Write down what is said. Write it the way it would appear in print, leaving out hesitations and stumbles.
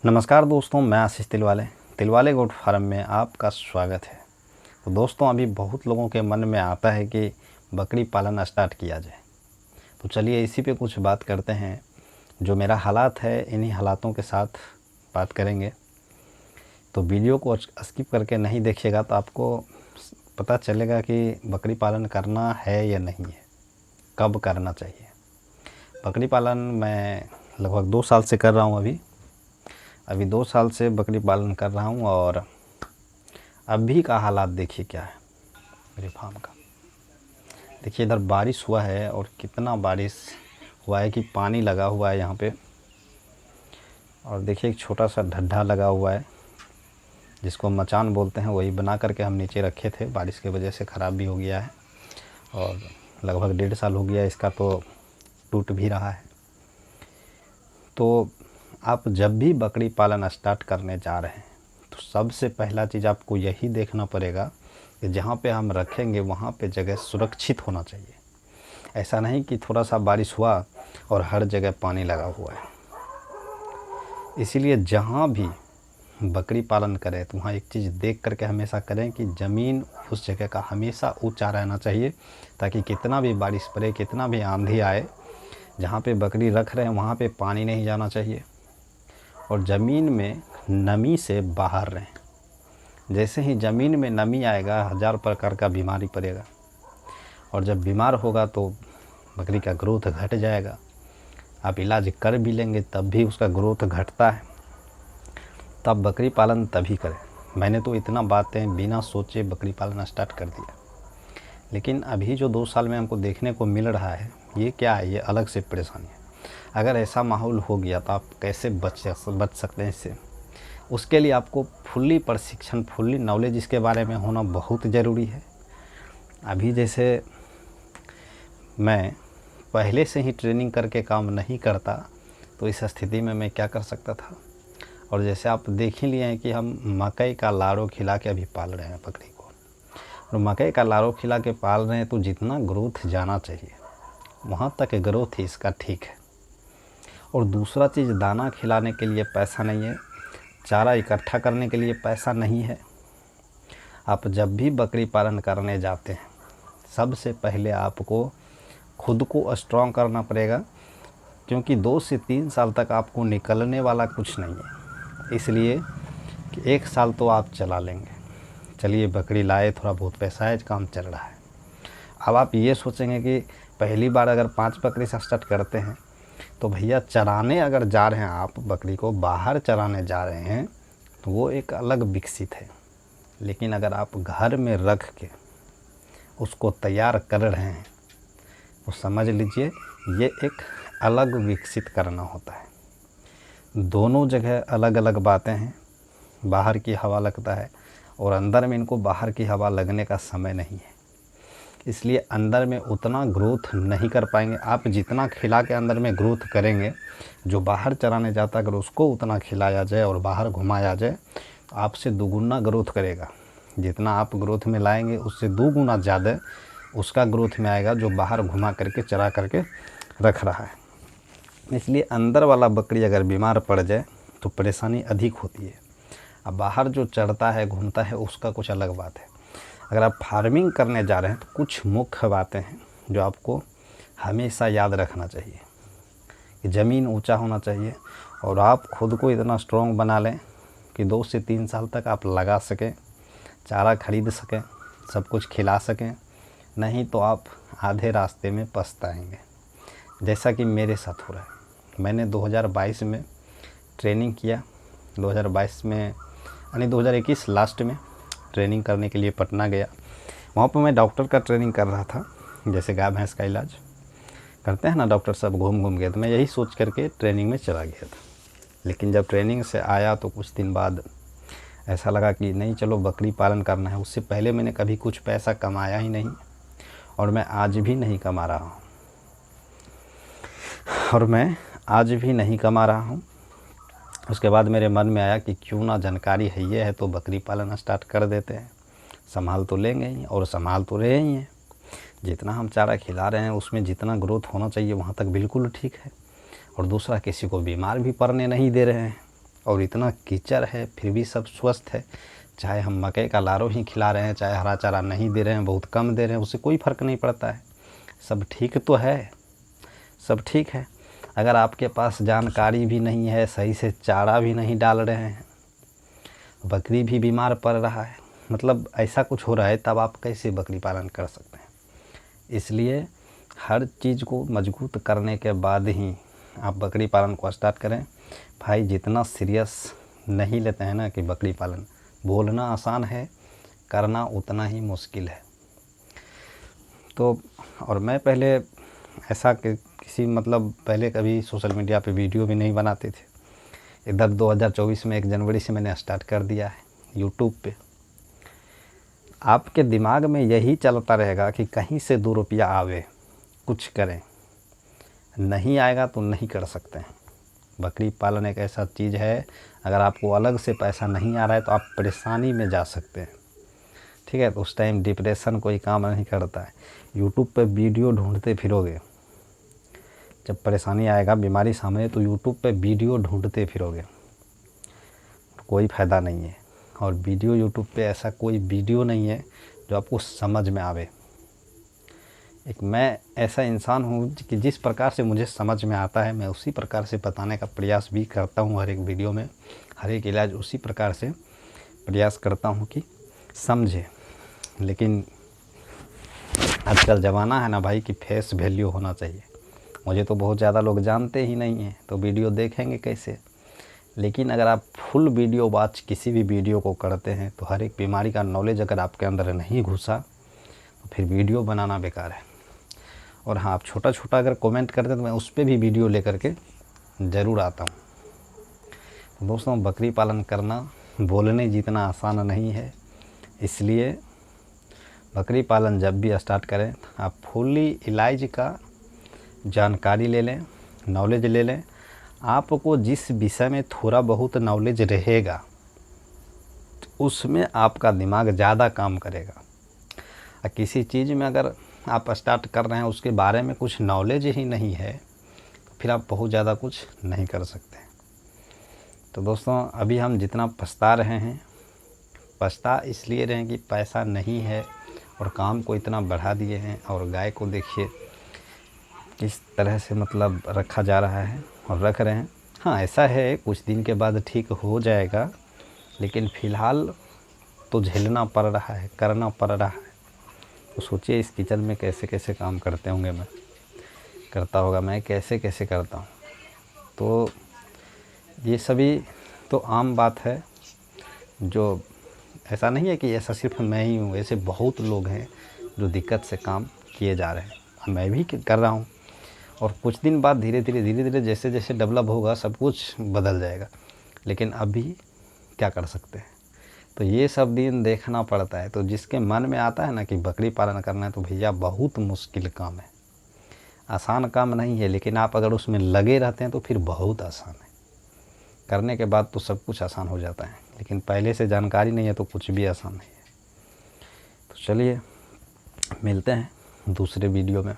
नमस्कार दोस्तों, मैं आशीष तिलवाले गोट फार्म में आपका स्वागत है। तो दोस्तों, अभी बहुत लोगों के मन में आता है कि बकरी पालन स्टार्ट किया जाए। तो चलिए इसी पे कुछ बात करते हैं। जो मेरा हालात है, इन्हीं हालातों के साथ बात करेंगे। तो वीडियो को स्किप करके नहीं देखिएगा तो आपको पता चलेगा कि बकरी पालन करना है या नहीं है, कब करना चाहिए। बकरी पालन मैं लगभग 2 साल से कर रहा हूँ। अभी 2 साल से बकरी पालन कर रहा हूँ और अभी का हालात देखिए क्या है मेरे फार्म का। देखिए इधर बारिश हुआ है और कितना बारिश हुआ है कि पानी लगा हुआ है यहाँ पे। और देखिए एक छोटा सा ढड्ढा लगा हुआ है जिसको मचान बोलते हैं, वही बना करके हम नीचे रखे थे। बारिश की वजह से ख़राब भी हो गया है और लगभग 1.5 साल हो गया इसका, तो टूट भी रहा है। तो आप जब भी बकरी पालन स्टार्ट करने जा रहे हैं तो सबसे पहला चीज़ आपको यही देखना पड़ेगा कि जहाँ पे हम रखेंगे वहाँ पे जगह सुरक्षित होना चाहिए। ऐसा नहीं कि थोड़ा सा बारिश हुआ और हर जगह पानी लगा हुआ है। इसीलिए जहाँ भी बकरी पालन करें तो वहाँ एक चीज़ देख करके हमेशा करें कि ज़मीन उस जगह का हमेशा ऊंचा रहना चाहिए, ताकि कितना भी बारिश पड़े, कितना भी आंधी आए, जहाँ पे बकरी रख रहे हैं वहाँ पे पानी नहीं जाना चाहिए और ज़मीन में नमी से बाहर रहें। जैसे ही ज़मीन में नमी आएगा 1000 प्रकार का बीमारी पड़ेगा और जब बीमार होगा तो बकरी का ग्रोथ घट जाएगा। आप इलाज कर भी लेंगे तब भी उसका ग्रोथ घटता है। तब बकरी पालन तभी करें। मैंने तो इतना बातें बिना सोचे बकरी पालन स्टार्ट कर दिया, लेकिन अभी जो 2 साल में हमको देखने को मिल रहा है ये क्या है, ये अलग से परेशानी है। अगर ऐसा माहौल हो गया तो आप कैसे बच सकते हैं इससे। उसके लिए आपको फुल्ली प्रशिक्षण, फुल्ली नॉलेज इसके बारे में होना बहुत ज़रूरी है। अभी जैसे मैं पहले से ही ट्रेनिंग करके काम नहीं करता तो इस स्थिति में मैं क्या कर सकता था। और जैसे आप देख ही लिए हैं कि हम मकई का लाड़ो खिला के अभी पाल रहे हैं बकरी को, और मकई का लाड़ो खिला के पाल रहे हैं तो जितना ग्रोथ जाना चाहिए वहाँ तक ग्रोथ ही इसका ठीक है। और दूसरा चीज़, दाना खिलाने के लिए पैसा नहीं है, चारा इकट्ठा करने के लिए पैसा नहीं है। आप जब भी बकरी पालन करने जाते हैं सबसे पहले आपको खुद को स्ट्रॉन्ग करना पड़ेगा, क्योंकि 2 से 3 साल तक आपको निकलने वाला कुछ नहीं है। इसलिए कि 1 साल तो आप चला लेंगे, चलिए बकरी लाए, थोड़ा बहुत पैसा है, काम चल रहा है। अब आप ये सोचेंगे कि पहली बार अगर 5 बकरी से स्टार्ट करते हैं तो भैया चराने अगर जा रहे हैं, आप बकरी को बाहर चराने जा रहे हैं तो वो एक अलग विकसित है। लेकिन अगर आप घर में रख के उसको तैयार कर रहे हैं तो समझ लीजिए ये एक अलग विकसित करना होता है। दोनों जगह अलग अलग बातें हैं। बाहर की हवा लगता है और अंदर में इनको बाहर की हवा लगने का समय नहीं है, इसलिए अंदर में उतना ग्रोथ नहीं कर पाएंगे। आप जितना खिला के अंदर में ग्रोथ करेंगे, जो बाहर चराने जाता अगर उसको उतना खिलाया जाए और बाहर घुमाया जाए तो आपसे दुगुना ग्रोथ करेगा। जितना आप ग्रोथ में लाएंगे उससे 2 गुना ज़्यादा उसका ग्रोथ में आएगा जो बाहर घुमा करके चरा करके रख रहा है। इसलिए अंदर वाला बकरी अगर बीमार पड़ जाए तो परेशानी अधिक होती है। अब बाहर जो चढ़ता है, घूमता है, उसका कुछ अलग बात है। अगर आप फार्मिंग करने जा रहे हैं तो कुछ मुख्य बातें हैं जो आपको हमेशा याद रखना चाहिए कि ज़मीन ऊंचा होना चाहिए और आप खुद को इतना स्ट्रॉन्ग बना लें कि 2 से 3 साल तक आप लगा सकें, चारा खरीद सकें, सब कुछ खिला सकें। नहीं तो आप आधे रास्ते में पछताएंगे, जैसा कि मेरे साथ हो रहा है। मैंने 2022 में ट्रेनिंग किया, 2022 में यानी 2021 लास्ट में ट्रेनिंग करने के लिए पटना गया। वहाँ पर मैं डॉक्टर का ट्रेनिंग कर रहा था, जैसे गाय भैंस का इलाज करते हैं ना डॉक्टर सब, घूम गए। तो मैं यही सोच करके ट्रेनिंग में चला गया था। लेकिन जब ट्रेनिंग से आया तो कुछ दिन बाद ऐसा लगा कि नहीं, चलो बकरी पालन करना है। उससे पहले मैंने कभी कुछ पैसा कमाया ही नहीं और मैं आज भी नहीं कमा रहा हूँ। उसके बाद मेरे मन में आया कि क्यों ना, जानकारी है ये है तो बकरी पालन स्टार्ट कर देते हैं। संभाल तो लेंगे ही और संभाल तो रहे ही हैं। जितना हम चारा खिला रहे हैं उसमें जितना ग्रोथ होना चाहिए वहाँ तक बिल्कुल ठीक है। और दूसरा, किसी को बीमार भी पड़ने नहीं दे रहे हैं और इतना कीचड़ है फिर भी सब स्वस्थ है। चाहे हम मकई का लारो ही खिला रहे हैं, चाहे हरा चारा नहीं दे रहे हैं, बहुत कम दे रहे हैं, उससे कोई फ़र्क नहीं पड़ता है। सब ठीक तो है, सब ठीक है। अगर आपके पास जानकारी भी नहीं है, सही से चारा भी नहीं डाल रहे हैं, बकरी भी बीमार पड़ रहा है, मतलब ऐसा कुछ हो रहा है, तब आप कैसे बकरी पालन कर सकते हैं। इसलिए हर चीज़ को मजबूत करने के बाद ही आप बकरी पालन को स्टार्ट करें। भाई जितना सीरियस नहीं लेते हैं ना कि बकरी पालन, बोलना आसान है, करना उतना ही मुश्किल है। तो और मैं पहले ऐसा किसी मतलब पहले कभी सोशल मीडिया पे वीडियो भी नहीं बनाते थे। इधर 2024 में 1 जनवरी से मैंने स्टार्ट कर दिया है यूट्यूब पे। आपके दिमाग में यही चलता रहेगा कि कहीं से 2 रुपया आवे, कुछ करें, नहीं आएगा तो नहीं कर सकते हैं। बकरी पालन एक ऐसा चीज़ है, अगर आपको अलग से पैसा नहीं आ रहा है तो आप परेशानी में जा सकते हैं, ठीक है। तो उस टाइम डिप्रेशन कोई काम नहीं करता है। यूट्यूब पे वीडियो ढूंढते फिरोगे, जब परेशानी आएगा, बीमारी सामने, तो यूट्यूब पे वीडियो ढूंढते फिरोगे, कोई फ़ायदा नहीं है। और वीडियो यूट्यूब पे ऐसा कोई वीडियो नहीं है जो आपको समझ में आवे। एक मैं ऐसा इंसान हूँ कि जिस प्रकार से मुझे समझ में आता है मैं उसी प्रकार से बताने का प्रयास भी करता हूँ। हर एक वीडियो में हर एक इलाज उसी प्रकार से प्रयास करता हूँ कि समझे। लेकिन आजकल ज़माना है ना भाई कि फेस वैल्यू होना चाहिए। मुझे तो बहुत ज़्यादा लोग जानते ही नहीं हैं, तो वीडियो देखेंगे कैसे। लेकिन अगर आप फुल वीडियो वॉच किसी भी वीडियो को करते हैं तो हर एक बीमारी का नॉलेज अगर आपके अंदर नहीं घुसा तो फिर वीडियो बनाना बेकार है। और हाँ, आप छोटा छोटा अगर कमेंट करते तो मैं उस पर भी वीडियो लेकर के ज़रूर आता हूँ। तो दोस्तों, बकरी पालन करना बोलने जितना आसान नहीं है, इसलिए बकरी पालन जब भी स्टार्ट करें आप फुल्ली इलाज का जानकारी ले लें, नॉलेज ले लें। आपको जिस विषय में थोड़ा बहुत नॉलेज रहेगा उसमें आपका दिमाग ज़्यादा काम करेगा। और किसी चीज़ में अगर आप स्टार्ट कर रहे हैं उसके बारे में कुछ नॉलेज ही नहीं है तो फिर आप बहुत ज़्यादा कुछ नहीं कर सकते। तो दोस्तों, अभी हम जितना पछता रहे हैं, पछता इसलिए रहे हैं कि पैसा नहीं है और काम को इतना बढ़ा दिए हैं। और गाय को देखिए किस तरह से मतलब रखा जा रहा है और रख रहे हैं। हाँ, ऐसा है कुछ दिन के बाद ठीक हो जाएगा, लेकिन फ़िलहाल तो झेलना पड़ रहा है, करना पड़ रहा है। तो सोचिए इस किचन में कैसे कैसे काम करते होंगे, मैं करता होगा, मैं कैसे कैसे करता हूँ। तो ये सभी तो आम बात है, जो ऐसा नहीं है कि ऐसा सिर्फ मैं ही हूँ, ऐसे बहुत लोग हैं जो दिक्कत से काम किए जा रहे हैं। मैं भी कर रहा हूँ। और कुछ दिन बाद धीरे धीरे जैसे जैसे डेवलप होगा सब कुछ बदल जाएगा। लेकिन अभी क्या कर सकते हैं, तो ये सब दिन देखना पड़ता है। तो जिसके मन में आता है ना कि बकरी पालन करना है, तो भैया बहुत मुश्किल काम है, आसान काम नहीं है। लेकिन आप अगर उसमें लगे रहते हैं तो फिर बहुत आसान है। करने के बाद तो सब कुछ आसान हो जाता है, लेकिन पहले से जानकारी नहीं है तो कुछ भी आसान नहीं है। तो चलिए मिलते हैं दूसरे वीडियो में।